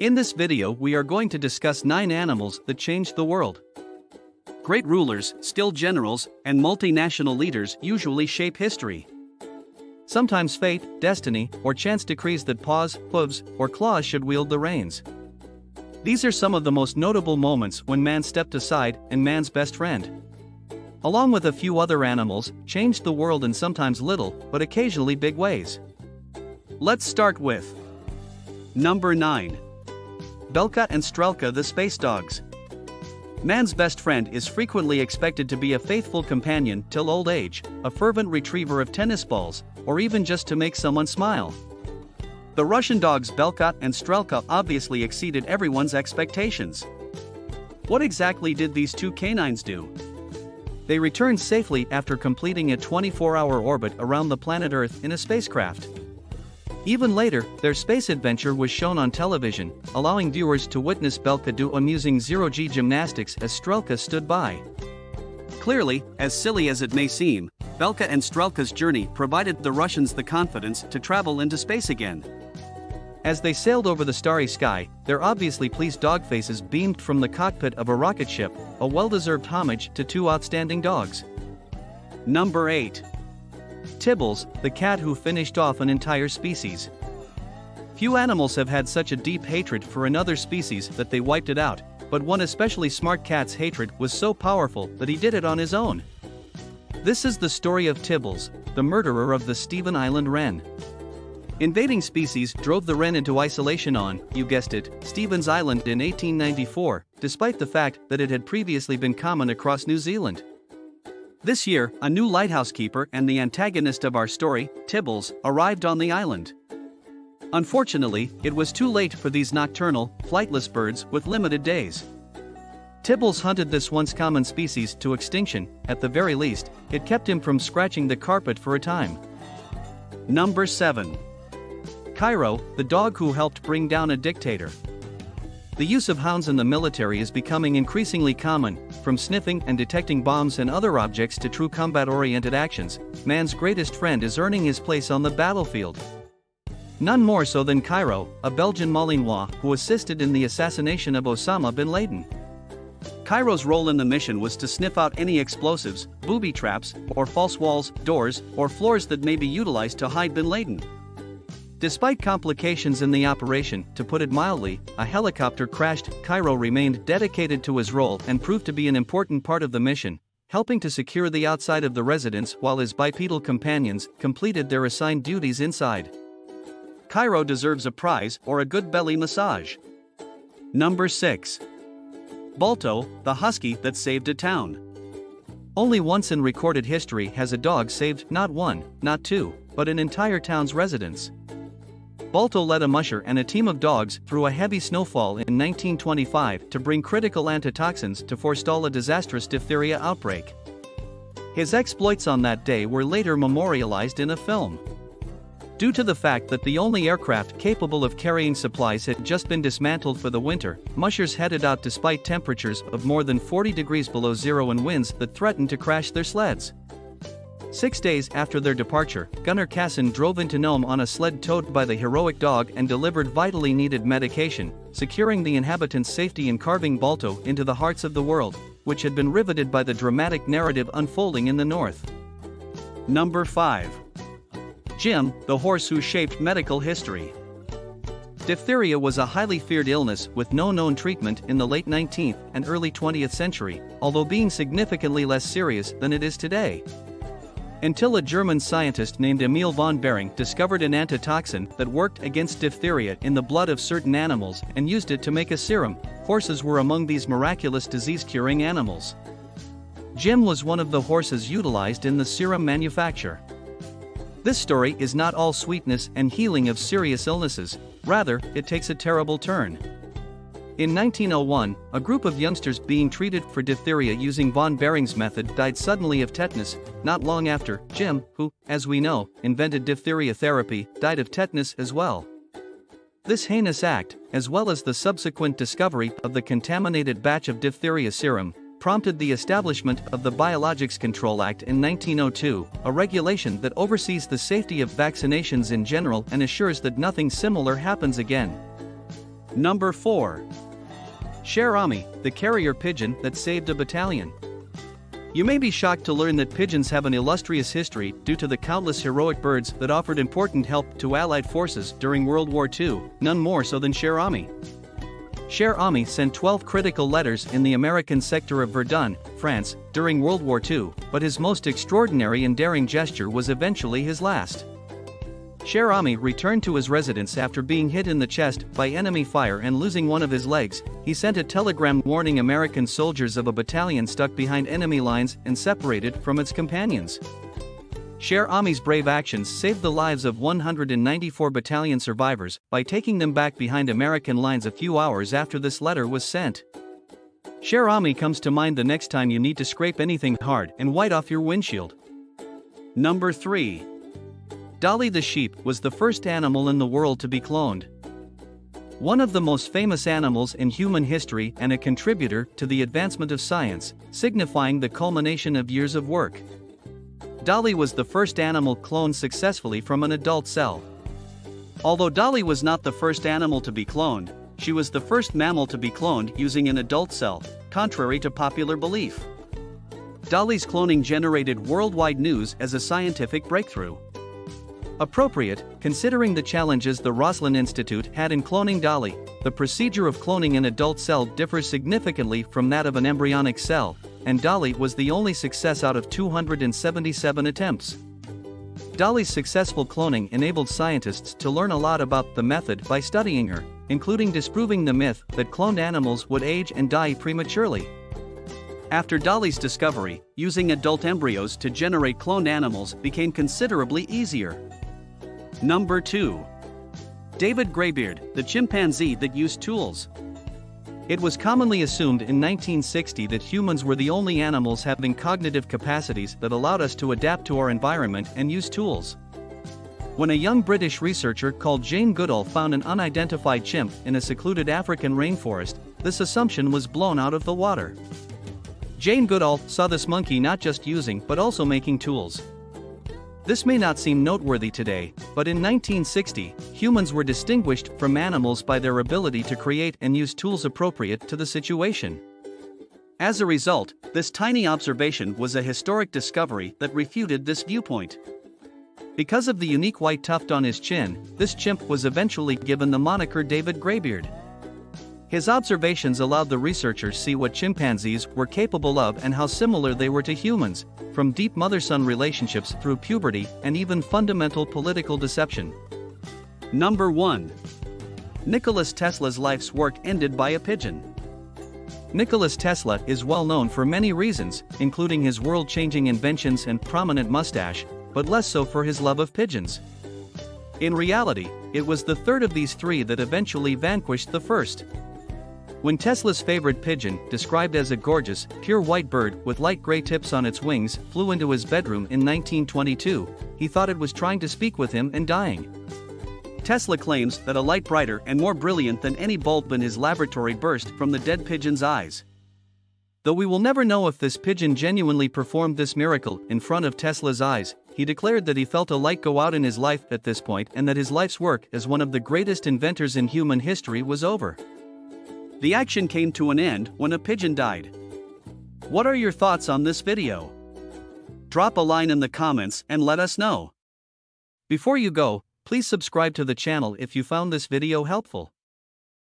In this video we are going to discuss 9 animals that changed the world. Great rulers, skilled generals, and multinational leaders usually shape history. Sometimes fate, destiny, or chance decrees that paws, hooves, or claws should wield the reins. These are some of the most notable moments when man stepped aside and man's best friend, along with a few other animals, changed the world in sometimes little, but occasionally big ways. Let's start with Number 9. Belka and Strelka, the space dogs. Man's best friend is frequently expected to be a faithful companion till old age, a fervent retriever of tennis balls, or even just to make someone smile. The Russian dogs Belka and Strelka obviously exceeded everyone's expectations. What exactly did these two canines do? They returned safely after completing a 24-hour orbit around the planet Earth in a spacecraft. Even later, their space adventure was shown on television, allowing viewers to witness Belka do amusing zero-G gymnastics as Strelka stood by. Clearly, as silly as it may seem, Belka and Strelka's journey provided the Russians the confidence to travel into space again. As they sailed over the starry sky, their obviously pleased dog faces beamed from the cockpit of a rocket ship, a well-deserved homage to two outstanding dogs. Number 8. Tibbles, the cat who finished off an entire species. Few animals have had such a deep hatred for another species that they wiped it out, but one especially smart cat's hatred was so powerful that he did it on his own. This is the story of Tibbles, the murderer of the Steven Island wren. Invading species drove the wren into isolation on, you guessed it, Stevens Island in 1894, despite the fact that it had previously been common across New Zealand. This year, a new lighthouse keeper and the antagonist of our story, Tibbles, arrived on the island. Unfortunately, it was too late for these nocturnal, flightless birds with limited days. Tibbles hunted this once common species to extinction. At the very least, it kept him from scratching the carpet for a time. Number 7. Cairo, the dog who helped bring down a dictator. The use of hounds in the military is becoming increasingly common, from sniffing and detecting bombs and other objects to true combat-oriented actions. Man's greatest friend is earning his place on the battlefield. None more so than Cairo, a Belgian Malinois who assisted in the assassination of Osama bin Laden. Cairo's role in the mission was to sniff out any explosives, booby traps, or false walls, doors, or floors that may be utilized to hide bin Laden. Despite complications in the operation, to put it mildly, a helicopter crashed. Cairo remained dedicated to his role and proved to be an important part of the mission, helping to secure the outside of the residence while his bipedal companions completed their assigned duties inside. Cairo deserves a prize or a good belly massage. Number 6. Balto, the husky that saved a town. Only once in recorded history has a dog saved not one, not two, but an entire town's residents. Balto led a musher and a team of dogs through a heavy snowfall in 1925 to bring critical antitoxins to forestall a disastrous diphtheria outbreak. His exploits on that day were later memorialized in a film. Due to the fact that the only aircraft capable of carrying supplies had just been dismantled for the winter, mushers headed out despite temperatures of more than 40 degrees below zero and winds that threatened to crash their sleds. 6 days after their departure, Gunnar Kasson drove into Nome on a sled towed by the heroic dog and delivered vitally needed medication, securing the inhabitants' safety and carving Balto into the hearts of the world, which had been riveted by the dramatic narrative unfolding in the north. Number 5. Jim, the horse who shaped medical history. Diphtheria was a highly feared illness with no known treatment in the late 19th and early 20th century, although being significantly less serious than it is today. Until a German scientist named Emil von Behring discovered an antitoxin that worked against diphtheria in the blood of certain animals and used it to make a serum, horses were among these miraculous disease-curing animals. Jim was one of the horses utilized in the serum manufacture. This story is not all sweetness and healing of serious illnesses, rather, it takes a terrible turn. In 1901, a group of youngsters being treated for diphtheria using von Behring's method died suddenly of tetanus. Not long after, Jim, who, as we know, invented diphtheria therapy, died of tetanus as well. This heinous act, as well as the subsequent discovery of the contaminated batch of diphtheria serum, prompted the establishment of the Biologics Control Act in 1902, a regulation that oversees the safety of vaccinations in general and assures that nothing similar happens again. Number 4. Sher Ami, the carrier pigeon that saved a battalion. You may be shocked to learn that pigeons have an illustrious history due to the countless heroic birds that offered important help to Allied forces during World War II, none more so than Sher Ami. Sher Ami sent 12 critical letters in the American sector of Verdun, France, during World War II, but his most extraordinary and daring gesture was eventually his last. Sher Ami returned to his residence after being hit in the chest by enemy fire and losing one of his legs. He sent a telegram warning American soldiers of a battalion stuck behind enemy lines and separated from its companions. Sher Ami's brave actions saved the lives of 194 battalion survivors by taking them back behind American lines a few hours after this letter was sent. Sher Ami comes to mind the next time you need to scrape anything hard and white off your windshield. Number 3. Dolly the sheep was the first animal in the world to be cloned. One of the most famous animals in human history and a contributor to the advancement of science, signifying the culmination of years of work. Dolly was the first animal cloned successfully from an adult cell. Although Dolly was not the first animal to be cloned, she was the first mammal to be cloned using an adult cell, contrary to popular belief. Dolly's cloning generated worldwide news as a scientific breakthrough. Appropriate, considering the challenges the Roslin Institute had in cloning Dolly, the procedure of cloning an adult cell differs significantly from that of an embryonic cell, and Dolly was the only success out of 277 attempts. Dolly's successful cloning enabled scientists to learn a lot about the method by studying her, including disproving the myth that cloned animals would age and die prematurely. After Dolly's discovery, using adult embryos to generate cloned animals became considerably easier. Number 2. David Greybeard, the chimpanzee that used tools. It was commonly assumed in 1960 that humans were the only animals having cognitive capacities that allowed us to adapt to our environment and use tools. When a young British researcher called Jane Goodall found an unidentified chimp in a secluded African rainforest, this assumption was blown out of the water. Jane Goodall saw this monkey not just using but also making tools. This may not seem noteworthy today, but in 1960, humans were distinguished from animals by their ability to create and use tools appropriate to the situation. As a result, this tiny observation was a historic discovery that refuted this viewpoint. Because of the unique white tuft on his chin, this chimp was eventually given the moniker David Greybeard. His observations allowed the researchers see what chimpanzees were capable of and how similar they were to humans, from deep mother-son relationships through puberty and even fundamental political deception. Number 1. Nikola Tesla's life's work ended by a pigeon. Nikola Tesla is well known for many reasons, including his world-changing inventions and prominent mustache, but less so for his love of pigeons. In reality, it was the third of these three that eventually vanquished the first. When Tesla's favorite pigeon, described as a gorgeous, pure white bird with light gray tips on its wings, flew into his bedroom in 1922, he thought it was trying to speak with him and dying. Tesla claims that a light brighter and more brilliant than any bulb in his laboratory burst from the dead pigeon's eyes. Though we will never know if this pigeon genuinely performed this miracle in front of Tesla's eyes, he declared that he felt a light go out in his life at this point and that his life's work as one of the greatest inventors in human history was over. The action came to an end when a pigeon died. What are your thoughts on this video? Drop a line in the comments and let us know. Before you go, please subscribe to the channel if you found this video helpful.